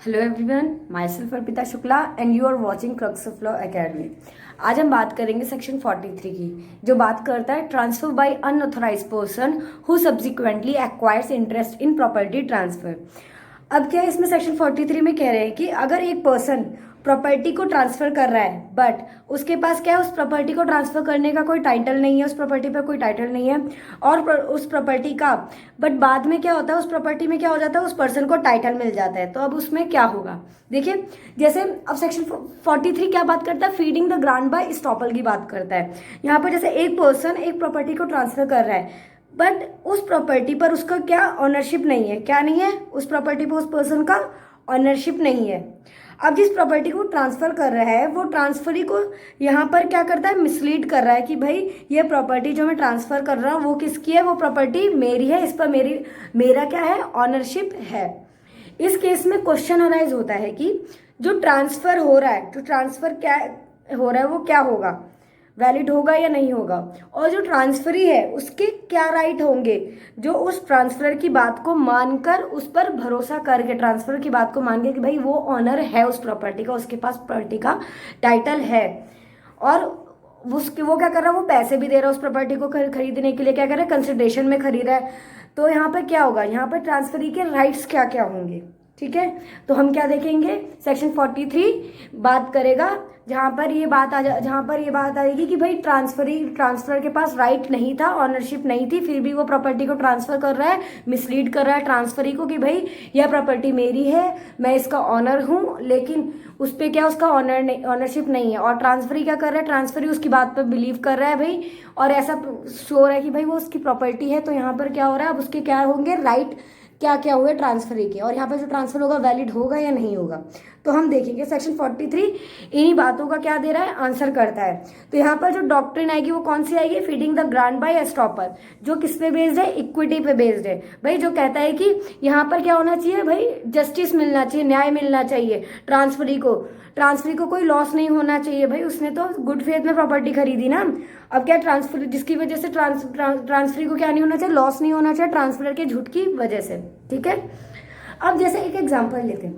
Hello everyone, myself Arpita Shukla and you are watching Crux of Law Academy. आज हम बात करेंगे सेक्शन 43 की, जो बात करता है transfer by unauthorise person who subsequently acquires interest in property transfer. अब क्या है, इसमें सेक्शन 43 में कह रहे हैं कि अगर एक पर्सन प्रॉपर्टी को ट्रांसफर कर रहा है बट उसके पास क्या है, उस प्रॉपर्टी को ट्रांसफर करने का कोई टाइटल नहीं है, उस प्रॉपर्टी पर कोई टाइटल नहीं है और उस प्रॉपर्टी का बट बाद में क्या होता है, उस प्रॉपर्टी में क्या हो जाता है, उस पर्सन को टाइटल मिल जाता है। तो अब उसमें क्या होगा, देखिए जैसे अब सेक्शन 43 क्या बात करता है, feeding the grant by estoppel की बात करता है। यहाँ पर जैसे एक पर्सन एक प्रॉपर्टी को ट्रांसफर कर रहा है बट उस प्रॉपर्टी पर उसका क्या ऑनरशिप नहीं है, क्या नहीं है, उस प्रॉपर्टी पर उस पर्सन का ऑनरशिप नहीं है। अब जिस प्रॉपर्टी को ट्रांसफर कर रहा है वो ट्रांसफरी को यहाँ पर क्या करता है, मिसलीड कर रहा है कि भाई ये प्रॉपर्टी जो मैं ट्रांसफर कर रहा हूँ वो किसकी है, वो प्रॉपर्टी मेरी है, इस पर मेरा क्या है, ऑनरशिप है। इस केस में क्वेश्चन अराइज होता है कि जो ट्रांसफर हो रहा है, जो ट्रांसफर क्या हो रहा है वो क्या होगा, वैलिड होगा या नहीं होगा, और जो ट्रांसफरी है उसके क्या राइट होंगे, जो उस ट्रांसफर की बात को मानकर उस पर भरोसा करके ट्रांसफर की बात को मान के कि भाई वो ऑनर है उस प्रॉपर्टी का, उसके पास प्रॉपर्टी का टाइटल है और वो क्या कर रहा है, वो पैसे भी दे रहा है उस प्रॉपर्टी को खरीदने के लिए, क्या कर रहा है, कंसिडरेशन में खरीद रहा है। तो यहाँ पर क्या होगा, यहाँ पर ट्रांसफरी के राइट्स क्या क्या होंगे, ठीक है। तो हम क्या देखेंगे, सेक्शन 43 बात करेगा जहाँ पर ये बात आएगी कि भाई ट्रांसफर के पास राइट नहीं था, ऑनरशिप नहीं थी, फिर भी वो प्रॉपर्टी को ट्रांसफर कर रहा है, मिसलीड कर रहा है ट्रांसफरी को कि भाई यह प्रॉपर्टी मेरी है, मैं इसका ऑनर हूँ, लेकिन उस पर क्या उसका ऑनरशिप नहीं है। और ट्रांसफरी क्या कर रहा है, ट्रांसफरी उसकी बात पर बिलीव कर रहा है भाई, और ऐसा श्योर है कि भाई वो उसकी प्रॉपर्टी है। तो यहाँ पर क्या हो रहा है, अब उसके क्या होंगे राइट, क्या क्या हुए ट्रांसफरी के, और यहाँ पर जो ट्रांसफर होगा वैलिड होगा या नहीं होगा। तो हम देखेंगे सेक्शन 43 इन्हीं बातों का क्या दे रहा है, आंसर करता है। तो यहाँ पर जो डॉक्ट्रिन आएगी वो कौन सी आएगी, फीडिंग द ग्रांट बाय एस्टॉपर, जो किस पे बेस्ड है, इक्विटी पे बेस्ड है भाई, जो कहता है कि यहाँ पर क्या होना चाहिए भाई, जस्टिस मिलना चाहिए, न्याय मिलना चाहिए ट्रांसफरी को कोई लॉस नहीं होना चाहिए भाई, उसने तो गुड फेथ में प्रॉपर्टी खरीदी ना। अब क्या ट्रांसफर, जिसकी वजह से ट्रांसफरी को क्या नहीं होना चाहिए, लॉस नहीं होना चाहिए ट्रांसफर के झूठ की वजह से, ठीक है। अब जैसे एक एग्जांपल लेते हैं,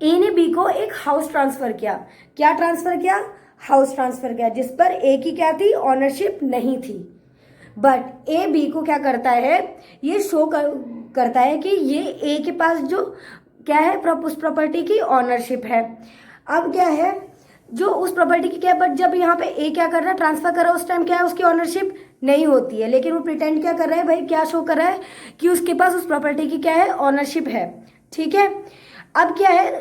ए ने बी को एक हाउस ट्रांसफर किया, क्या ट्रांसफर किया, हाउस ट्रांसफर किया, जिस पर ए की क्या थी, ऑनरशिप नहीं थी। बट ए बी को क्या करता है, ये शो करता है कि ये ए के पास जो क्या है, उस प्रॉपर्टी की ऑनरशिप है। अब क्या है, जो उस प्रॉपर्टी की क्या, बट जब यहाँ पे ए क्या कर रहा है, ट्रांसफर कर रहा है, उस टाइम क्या है, उसकी ऑनरशिप नहीं होती है, लेकिन वो प्रिटेंड क्या कर रहा है भाई, क्या शो कर रहा है कि उसके पास उस प्रॉपर्टी की क्या है, ऑनरशिप है, ठीक है। अब क्या है,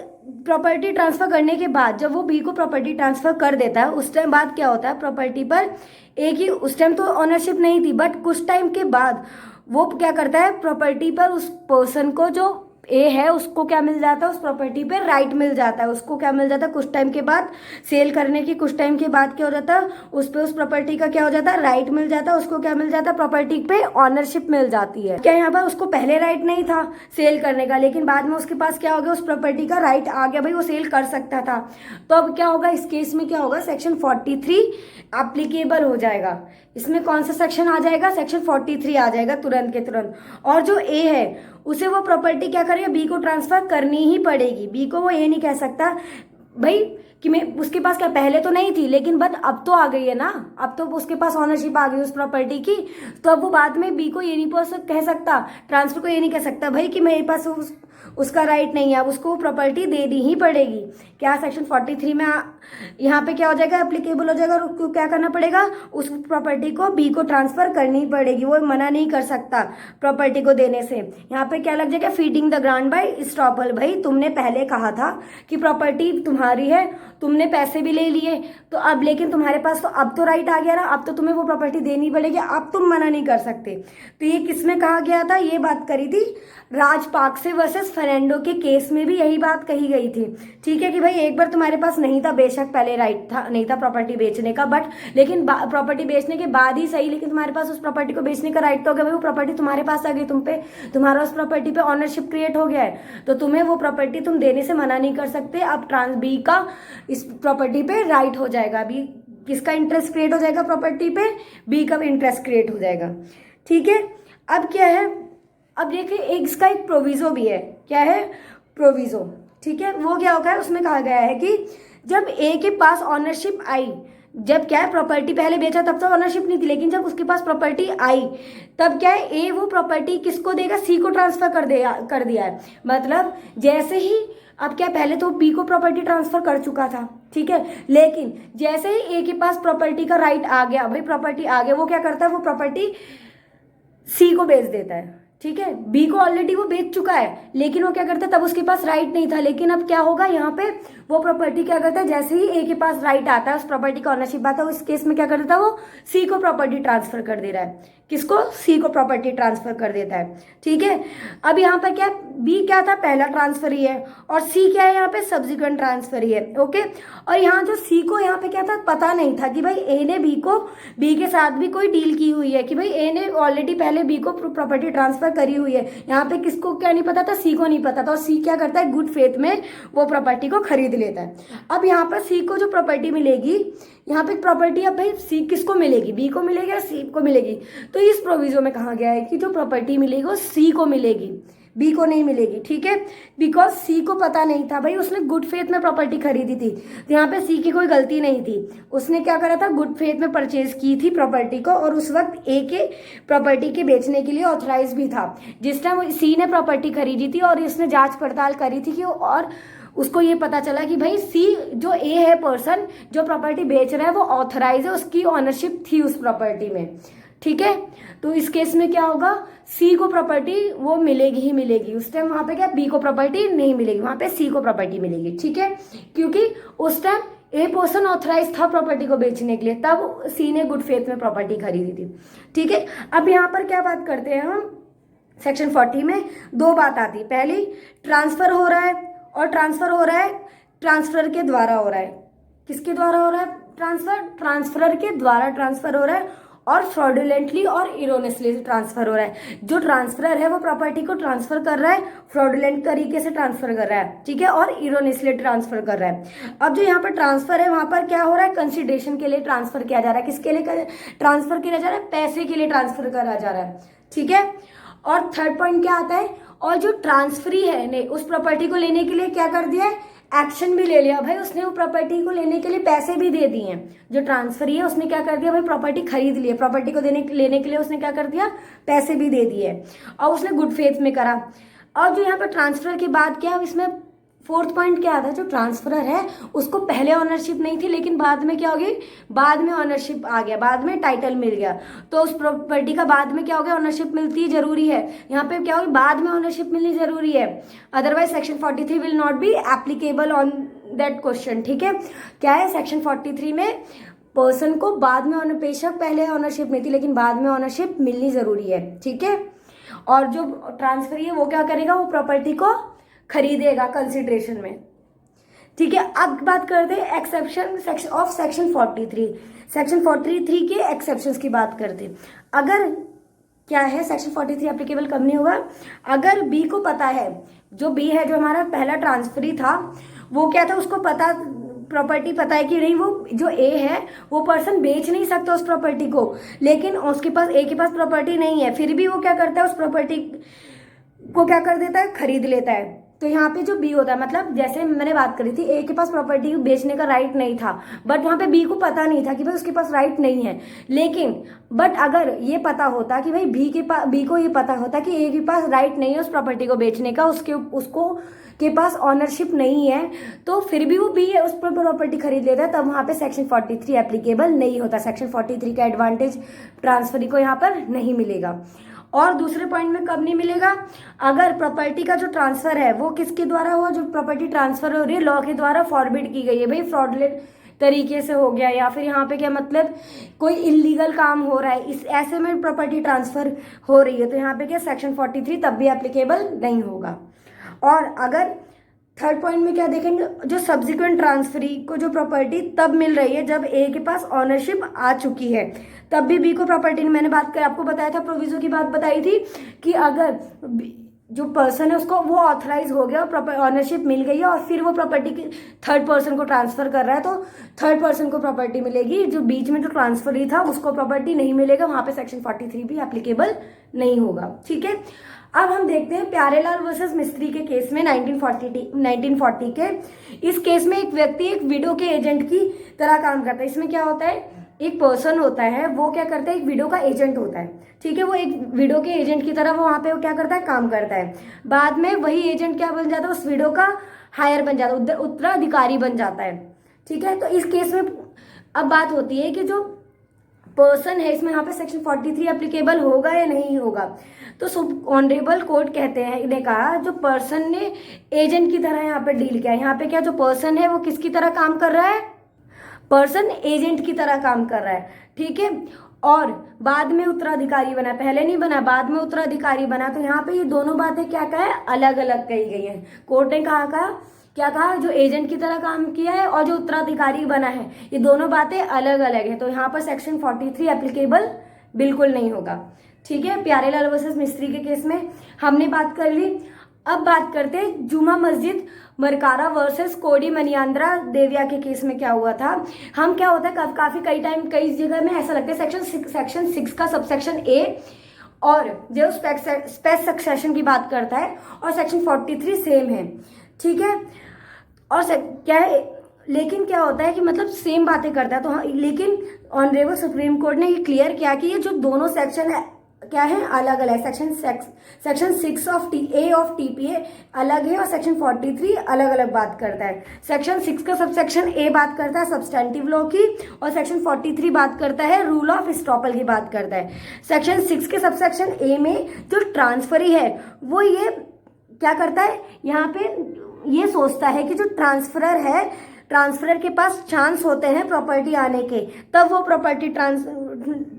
प्रॉपर्टी ट्रांसफर करने के बाद जब वो बी को प्रॉपर्टी ट्रांसफर कर देता है, उस टाइम बाद क्या होता है, प्रॉपर्टी पर ए की उस टाइम तो ऑनरशिप नहीं थी, बट कुछ टाइम के बाद वो क्या करता है, प्रॉपर्टी पर उस पर्सन को जो ए है उसको क्या मिल जाता है, उस प्रॉपर्टी पे राइट मिल जाता है, उसको क्या मिल जाता है, कुछ टाइम के बाद सेल करने की कुछ टाइम के बाद क्या हो जाता है, उस पे उस प्रॉपर्टी का क्या हो जाता है, राइट मिल जाता है, उसको क्या मिल जाता है, प्रॉपर्टी पे ऑनरशिप मिल जाती है। क्या यहाँ पर उसको पहले राइट नहीं था सेल करने का, लेकिन बाद में उसके पास क्या हो गया, उस प्रॉपर्टी का राइट आ गया भाई, वो सेल कर सकता था। तो अब क्या होगा, इस केस में क्या होगा, सेक्शन 43 एप्लीकेबल हो जाएगा। इसमें कौन सा सेक्शन आ जाएगा, सेक्शन 43 आ जाएगा तुरंत के तुरंत। और जो ए है उसे वो प्रॉपर्टी क्या करेगा, बी को ट्रांसफर करनी ही पड़ेगी। बी को वो ये नहीं कह सकता भाई कि मैं, उसके पास क्या पहले तो नहीं थी लेकिन बट अब तो आ गई है ना, अब तो उसके पास ऑनरशिप आ गई उस प्रॉपर्टी की, तो अब वो बाद में बी को ये नहीं कह सकता, ट्रांसफर को ये नहीं कह सकता भाई कि मेरे पास उसका राइट नहीं है, अब उसको प्रॉपर्टी देनी ही पड़ेगी। क्या सेक्शन 43 में यहाँ पे क्या हो जाएगा, एप्लीकेबल हो जाएगा, और उसको क्या करना पड़ेगा, उस प्रॉपर्टी को बी को ट्रांसफर करनी पड़ेगी, वो मना नहीं कर सकता प्रॉपर्टी को देने से। यहाँ पे क्या लग जाएगा, feeding the grant by estoppel, भाई तुमने पहले कहा था कि प्रॉपर्टी तुम्हारी है, तुमने पैसे भी ले लिए, तो अब लेकिन तुम्हारे पास तो अब तो राइट आ गया ना, अब तो तुम्हें वो प्रॉपर्टी देनी पड़ेगी, अब तुम मना नहीं कर सकते। तो ये किसमें कहा गया था, ये बात करी थी राजपाक्से वर्सेस फर्नांडो के केस में भी यही बात कही गई थी, ठीक है, कि भाई एक बार तुम्हारे पास नहीं था, बेशक पहले राइट था नहीं था प्रॉपर्टी बेचने का, बट लेकिन प्रॉपर्टी बेचने के बाद ही सही, लेकिन तुम्हारे पास उस प्रॉपर्टी को बेचने का राइट तो हो गया भाई, वो प्रॉपर्टी तुम्हारे पास आ गई, तुम्हारा उस प्रॉपर्टी पे ऑनरशिप क्रिएट हो गया है, तो तुम्हें वो प्रॉपर्टी तुम देने से मना नहीं कर सकते। अब ट्रांस बी का इस प्रॉपर्टी पे राइट हो जाएगा, बी किसका इंटरेस्ट क्रिएट हो जाएगा प्रॉपर्टी पे, बी का इंटरेस्ट क्रिएट हो जाएगा, ठीक है। अब क्या है, अब देखिए इसका एक प्रोविजो भी है, क्या है, प्रोविजो, ठीक है, वो क्या होगा है, उसमें कहा गया है कि जब ए के पास ऑनरशिप आई, जब क्या है प्रॉपर्टी पहले बेचा तब तो ऑनरशिप नहीं थी, लेकिन जब उसके पास प्रॉपर्टी आई तब क्या है ए वो प्रॉपर्टी किसको देगा, सी को ट्रांसफर कर दिया है। मतलब जैसे ही अब क्या, पहले तो बी को प्रॉपर्टी ट्रांसफर कर चुका था, ठीक है, लेकिन जैसे ही ए के पास प्रॉपर्टी का राइट आ गया, भाई प्रॉपर्टी आ गया, वो क्या करता है, वो प्रॉपर्टी सी को बेच देता है, ठीक है। बी को ऑलरेडी वो बेच चुका है, लेकिन वो क्या करता है, तब उसके पास राइट नहीं था, लेकिन अब क्या होगा यहाँ पे, वो प्रॉपर्टी क्या करता है, जैसे ही ए के पास राइट आता है, उस प्रॉपर्टी का ऑनरशिप आता है, उस केस में क्या कर देता है, वो सी को प्रॉपर्टी ट्रांसफर कर दे रहा है। किसको, सी को प्रॉपर्टी ट्रांसफर कर देता है, ठीक है। अब यहाँ पर क्या, बी क्या था, पहला ट्रांसफर ही है, और सी क्या है यहाँ पे, सब्सिक्वेंट ट्रांसफर ही है, ओके। और यहाँ जो सी को यहाँ पे क्या था, पता नहीं था कि भाई ए ने बी के साथ भी कोई डील की हुई है, कि भाई ए ने ऑलरेडी पहले बी को प्रॉपर्टी ट्रांसफर करी हुई है। यहाँ पे किसको क्या नहीं पता था, सी को नहीं पता था, और सी क्या करता है, गुड फेथ में वो प्रॉपर्टी को खरीद लेता है। अब यहाँ पर सी को जो प्रॉपर्टी मिलेगी, यहाँ पे प्रॉपर्टी अब भाई सी किसको मिलेगी, बी को मिलेगी या सी को मिलेगी, तो इस प्रोविजो में कहा गया है कि जो प्रॉपर्टी मिलेगी वो सी को मिलेगी, बी को नहीं मिलेगी, ठीक है। बिकॉज सी को पता नहीं था, भाई उसने गुड फेथ में प्रॉपर्टी खरीदी थी, तो यहाँ पे सी की कोई गलती नहीं थी, उसने क्या करा था, गुड फेथ में परचेज की थी प्रॉपर्टी को, और उस वक्त ए के प्रॉपर्टी के बेचने के लिए ऑथराइज भी था। जिस टाइम सी ने प्रॉपर्टी खरीदी थी और इसने जांच पड़ताल करी थी कि और उसको ये पता चला कि भाई सी जो ए है पर्सन जो प्रॉपर्टी बेच रहा है वो ऑथराइज है, उसकी ऑनरशिप थी उस प्रॉपर्टी में, ठीक है। तो इस केस में क्या होगा, सी को प्रॉपर्टी वो मिलेगी ही मिलेगी, उस टाइम वहां पे क्या, बी को प्रॉपर्टी नहीं मिलेगी, वहां पे सी को प्रॉपर्टी मिलेगी, ठीक है। क्योंकि उस टाइम ए पर्सन ऑथराइज था प्रॉपर्टी को बेचने के लिए, तब सी ने गुड फेथ में प्रॉपर्टी खरीदी थी, ठीक है। अब यहाँ पर क्या बात करते हैं हम, सेक्शन 40 में दो बात आती है। पहली, ट्रांसफर हो रहा है, और ट्रांसफर हो रहा है ट्रांसफर के द्वारा हो रहा है, किसके द्वारा हो रहा है ट्रांसफर, ट्रांसफर के द्वारा ट्रांसफर हो रहा है, और फ्रॉडुलेंटली और इरोनियसली ट्रांसफर हो रहा है। जो ट्रांसफरर है वो प्रॉपर्टी को ट्रांसफर कर रहा है, फ्रॉडुलेंट तरीके से ट्रांसफर कर रहा है, ठीक है, और इरोनियसली ट्रांसफर कर रहा है। अब जो यहाँ पर ट्रांसफर है, वहां पर क्या हो रहा है, कंसिडरेशन के लिए ट्रांसफर किया जा रहा है, किसके लिए ट्रांसफर किया जा रहा है, पैसे के लिए ट्रांसफर करा जा रहा है, ठीक है। और थर्ड पॉइंट क्या आता है, और जो ट्रांसफरी है ने उस प्रॉपर्टी को लेने के लिए क्या कर दिया है, एक्शन भी ले लिया, भाई उसने वो प्रॉपर्टी को लेने के लिए पैसे भी दे दिए हैं। जो ट्रांसफरी है उसने क्या कर दिया, भाई प्रॉपर्टी खरीद ली है, प्रॉपर्टी को लेने के लिए उसने क्या कर दिया, पैसे भी दे दिए, और उसने गुड फेथ में करा। और जो यहाँ पर ट्रांसफर के बाद क्या, इसमें फोर्थ पॉइंट क्या आता है, जो ट्रांसफरर है उसको पहले ऑनरशिप नहीं थी, लेकिन बाद में क्या होगी, बाद में ऑनरशिप आ गया, बाद में टाइटल मिल गया, तो उस प्रॉपर्टी का बाद में क्या हो गया, ऑनरशिप मिलती जरूरी है। यहाँ पे क्या होगी, बाद में ऑनरशिप मिलनी जरूरी है, otherwise section 43 will not be applicable on that question, ठीक है। क्या है, सेक्शन 43 में पर्सन को बाद में बेशक पहले ऑनरशिप नहीं थी, लेकिन बाद में ऑनरशिप मिलनी जरूरी है, ठीक है। और जो ट्रांसफर है वो क्या करेगा, वो प्रॉपर्टी को खरीदेगा कंसिडरेशन में, ठीक है। अब बात करते हैं exception section of section 43। Section 43 के एक्सेप्शंस की बात करते हैं। अगर क्या है, सेक्शन 43 एप्लीकेबल कब नहीं होगा, अगर बी को पता है, जो बी है जो हमारा पहला ट्रांसफरी था, वो क्या था, उसको पता प्रॉपर्टी पता है कि नहीं, वो जो ए है वो पर्सन बेच नहीं सकता उस प्रॉपर्टी को, लेकिन उसके पास ए के पास प्रॉपर्टी नहीं है, फिर भी वो क्या करता है, उस प्रॉपर्टी को क्या कर देता है, खरीद लेता है। तो यहाँ पे जो बी होता है, मतलब जैसे मैंने बात करी थी, ए के पास प्रॉपर्टी बेचने का राइट नहीं था, बट वहां पे बी को पता नहीं था कि भाई उसके पास राइट नहीं है, लेकिन बट अगर ये पता होता कि भाई बी को ये पता होता कि ए के पास राइट नहीं है उस प्रॉपर्टी को बेचने का, उसको के पास ऑनरशिप नहीं है, तो फिर भी वो बी है उस पर प्रॉपर्टी खरीद लेता है, तब वहां पे सेक्शन 43 एप्लीकेबल नहीं होता। सेक्शन 43 का एडवांटेज ट्रांसफरी को यहाँ पर नहीं मिलेगा। और दूसरे पॉइंट में कब नहीं मिलेगा, अगर प्रॉपर्टी का जो ट्रांसफर है वो किसके द्वारा हुआ, जो प्रॉपर्टी ट्रांसफर हो रही है लॉ के द्वारा फॉरबिड की गई है, भाई फ्रॉडलेंट तरीके से हो गया, या फिर यहाँ पे क्या मतलब कोई इलीगल काम हो रहा है, इस ऐसे में प्रॉपर्टी ट्रांसफर हो रही है, तो यहाँ पे क्या सेक्शन 43 तब भी एप्लीकेबल नहीं होगा। और अगर थर्ड पॉइंट में क्या देखेंगे, जो सब्सिक्वेंट ट्रांसफरी को जो प्रॉपर्टी तब मिल रही है जब ए के पास ऑनरशिप आ चुकी है, तब भी बी को प्रॉपर्टी, मैंने बात कर आपको बताया था, प्रोविजो की बात बताई थी कि अगर जो पर्सन है उसको वो ऑथराइज हो गया, ऑनरशिप मिल गई है, और फिर वो प्रॉपर्टी की थर्ड पर्सन को ट्रांसफर कर रहा है, तो थर्ड पर्सन को प्रॉपर्टी मिलेगी, जो बीच में जो ट्रांसफर ही था उसको प्रॉपर्टी नहीं मिलेगा, वहां पे सेक्शन 43 भी एप्लीकेबल नहीं होगा, ठीक है। अब हम देखते हैं प्यारेलाल वर्सेस मिस्त्री के केस में 1940 के। इस केस में एक व्यक्ति एक विडो के एजेंट की तरह काम करता है। इसमें क्या होता है, एक पर्सन होता है, वो क्या करता है, एक विडो का एजेंट होता है, ठीक है। वो एक विडो के एजेंट की तरह वो वहां पे वो क्या करता है, काम करता है। बाद में वही एजेंट क्या बन जाता है, उस विडो का हायर बन जाता है, उत्तराधिकारी बन जाता है, ठीक है। तो इस केस में अब बात होती है कि जो पर्सन है, इसमें यहाँ पे सेक्शन 43 एप्लीकेबल होगा या नहीं होगा। तो ऑनरेबल कोर्ट कहते हैं, ने कहा जो पर्सन ने एजेंट की तरह यहाँ पे डील किया है, यहाँ पे क्या जो पर्सन है वो किसकी तरह काम कर रहा है, पर्सन एजेंट की तरह काम कर रहा है, ठीक है। और बाद में उत्तराधिकारी बना, पहले नहीं बना, बाद में उत्तराधिकारी बना। तो यहाँ पे ये दोनों बातें क्या कहा है, अलग अलग कही गई है। कोर्ट ने कहा क्या कहा, जो एजेंट की तरह काम किया है और जो उत्तराधिकारी बना है, ये दोनों बातें अलग अलग है। तो यहाँ पर सेक्शन 43 एप्लीकेबल बिल्कुल नहीं होगा, ठीक है। प्यारेलाल वर्सेस मिस्त्री के केस में हमने बात कर ली। अब बात करते हैं जुमा मस्जिद मरकारा वर्सेस कोडी मनियांद्रा देविया के केस में क्या हुआ था। हम क्या होता है काफी कई जगह में ऐसा लगता है सेक्शन 6 का सबसेक्शन ए और जो स्पेस सक्सेशन की बात करता है और सेक्शन 43 सेम है, ठीक है। और क्या है, लेकिन क्या होता है कि मतलब सेम बातें करता है। तो हाँ, लेकिन ऑनरेबल सुप्रीम कोर्ट ने ये क्लियर किया कि ये जो दोनों सेक्शन है क्या है, अलग अलग। Section 6 of A of TPA अलग है और सेक्शन 43 अलग अलग बात करता है। सेक्शन 6 का सबसेक्शन ए बात करता है सब्सटेंटिव लॉ की और सेक्शन 43 बात करता है रूल ऑफ एस्टॉपल की बात करता है। सेक्शन 6 के सबसेक्शन ए में जो ट्रांसफरी है वो ये क्या करता है, यहाँ पे ये सोचता है कि जो ट्रांसफरर है, ट्रांसफरर के पास चांस होते हैं प्रॉपर्टी आने के, तब वो प्रॉपर्टी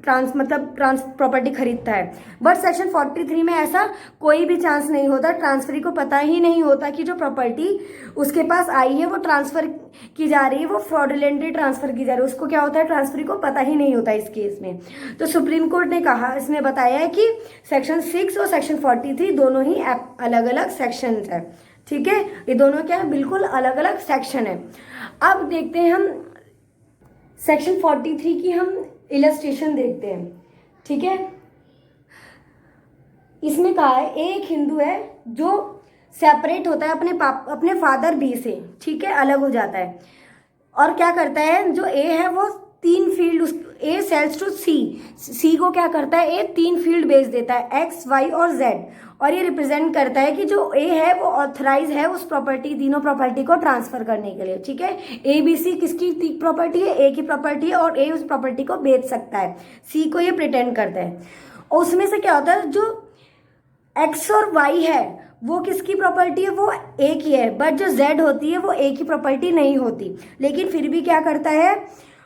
प्रॉपर्टी खरीदता है। बट सेक्शन 43 में ऐसा कोई भी चांस नहीं होता, ट्रांसफरी को पता ही नहीं होता कि जो प्रॉपर्टी उसके पास आई है वो ट्रांसफर की जा रही है, वो फ्रॉडुलेंटली ट्रांसफर की जा रही है, उसको क्या होता है, ट्रांसफरी को पता ही नहीं होता इस केस में। तो सुप्रीम कोर्ट ने कहा, इसने बताया है कि सेक्शन 6 और सेक्शन 43 दोनों ही अलग अलग सेक्शन है, ठीक है। ये दोनों क्या है, बिल्कुल अलग अलग सेक्शन है। अब देखते हैं हम सेक्शन 43 की हम इलस्ट्रेशन देखते हैं, ठीक है। इसमें कहा है एक हिंदू है जो सेपरेट होता है अपने फादर बी से, ठीक है, अलग हो जाता है और क्या करता है, जो ए है वो 3 फील्ड, ए सेल्स टू सी को क्या करता है, ए 3 फील्ड बेच देता है, एक्स वाई और जेड, और ये रिप्रेजेंट करता है कि जो ए है वो ऑथराइज है उस प्रॉपर्टी, तीनों प्रॉपर्टी को ट्रांसफर करने के लिए, ठीक है। ए बी सी किसकी प्रॉपर्टी है, ए की प्रॉपर्टी है और ए उस प्रॉपर्टी को बेच सकता है, सी को ये प्रिटेंड करता है। और उसमें से क्या होता है, जो एक्स और वाई है वो किसकी प्रॉपर्टी है, वो ए की है, बट जो जेड होती है वो ए की प्रॉपर्टी नहीं होती, लेकिन फिर भी क्या करता है,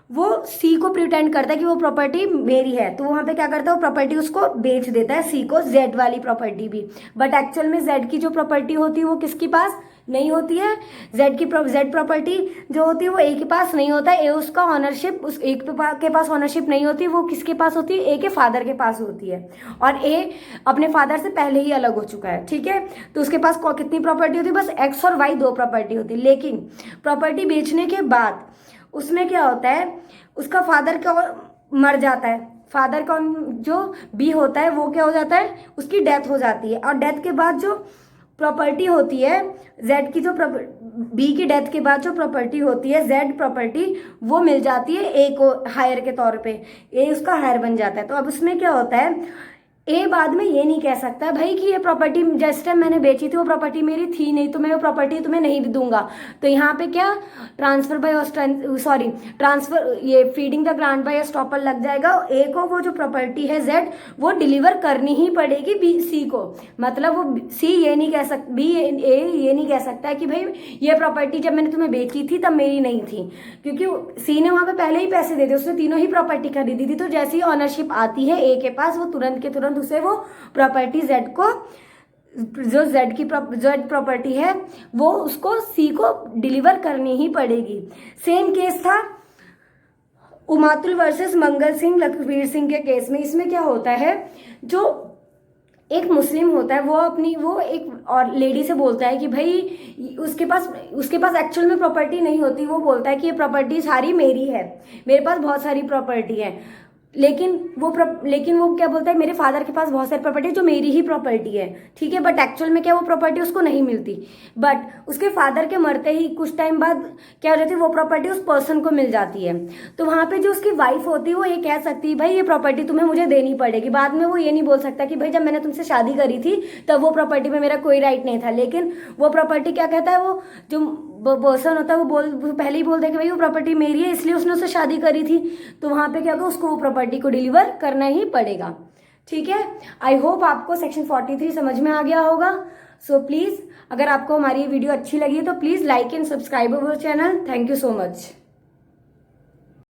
वो सी को प्रिटेंड करता है कि वो प्रॉपर्टी मेरी है, तो वहां पे क्या करता है, वो प्रॉपर्टी उसको बेच देता है सी को, जेड वाली प्रॉपर्टी भी। बट एक्चुअल में जेड की जो प्रॉपर्टी होती है वो किसके पास नहीं होती है, जेड प्रॉपर्टी जो होती है वो ए के पास नहीं होता है, ए उसका ऑनरशिप, उस ए के पास ऑनरशिप नहीं होती, वो किसके पास होती है, ए के फादर के पास होती है, और ए अपने फादर से पहले ही अलग हो चुका है, ठीक है। तो उसके पास कितनी प्रॉपर्टी होती है, बस एक्स और वाई 2 प्रॉपर्टी होती है। लेकिन प्रॉपर्टी बेचने के बाद उसमें क्या होता है, उसका फादर क्या मर जाता है, फादर का जो बी होता है वो क्या हो जाता है, उसकी डेथ हो जाती है, और डेथ के बाद जो प्रॉपर्टी होती है जेड की, जो बी की डेथ के बाद जो प्रॉपर्टी होती है जेड प्रॉपर्टी, वो मिल जाती है ए को हायर के तौर पे, ए उसका हायर बन जाता है। तो अब उसमें क्या होता है, ए बाद में ये नहीं कह सकता भाई कि ये प्रॉपर्टी जिस टाइम मैंने बेची थी वो प्रॉपर्टी मेरी थी नहीं, तो मैं वो प्रॉपर्टी तुम्हें नहीं दूंगा। तो यहाँ पे क्या ट्रांसफर ये feeding the grant bye estoppel लग जाएगा। ए को वो जो प्रॉपर्टी है जेड वो डिलीवर करनी ही पड़ेगी बी सी को, मतलब वो सी ये नहीं कह सकता, बी ए ये नहीं कह सकता कि भाई ये प्रॉपर्टी जब मैंने तुम्हें बेची थी तब मेरी नहीं थी, क्योंकि सी ने वहां पे पहले ही पैसे दे दिए, उसने तीनों ही प्रॉपर्टी खरीदी थी। तो जैसी ऑनरशिप आती है ए के पास, वो तुरंत के तुरंत उसे वो प्रॉपर्टी जेड को, जो जेड प्रॉपर्टी है वो उसको सी को डिलीवर करनी ही पड़ेगी। सेम केस था उमातुल वर्सेस मंगल सिंह लखबीर सिंह के केस में। इसमें क्या होता है, जो एक मुस्लिम होता है वो एक और लेडी से बोलता है कि भाई उसके पास एक्चुअल में प्रॉपर्टी नहीं होती, वो बोलता है कि ये प्रॉपर्टी सारी मेरी है, मेरे पास बहुत सारी प्रॉपर्टी है, लेकिन वो क्या बोलता है, मेरे फादर के पास बहुत सारी प्रॉपर्टी है जो मेरी ही प्रॉपर्टी है, ठीक है, बट एक्चुअल में क्या वो प्रॉपर्टी उसको नहीं मिलती, बट उसके फादर के मरते ही कुछ टाइम बाद क्या हो जाती है, वो प्रॉपर्टी उस पर्सन को मिल जाती है। तो वहां पे जो उसकी वाइफ होती है वो ये कह सकती है भाई ये प्रॉपर्टी तुम्हें मुझे देनी पड़ेगी। बाद में वो ये नहीं बोल सकता कि भाई जब मैंने तुमसे शादी करी थी तब वो प्रॉपर्टी में मेरा कोई राइट नहीं था, लेकिन वो प्रॉपर्टी क्या कहता है, वो जो पर्सन होता है वो पहले ही बोलता है कि भाई वो प्रॉपर्टी मेरी है इसलिए उसने उससे शादी करी थी। तो वहां पे क्या होगा, उसको वो प्रॉपर्टी को डिलीवर करना ही पड़ेगा। ठीक है, आई होप आपको सेक्शन 43 समझ में आ गया होगा। सो प्लीज अगर आपको हमारी वीडियो अच्छी लगी है तो please like and subscribe our channel. Thank you so much.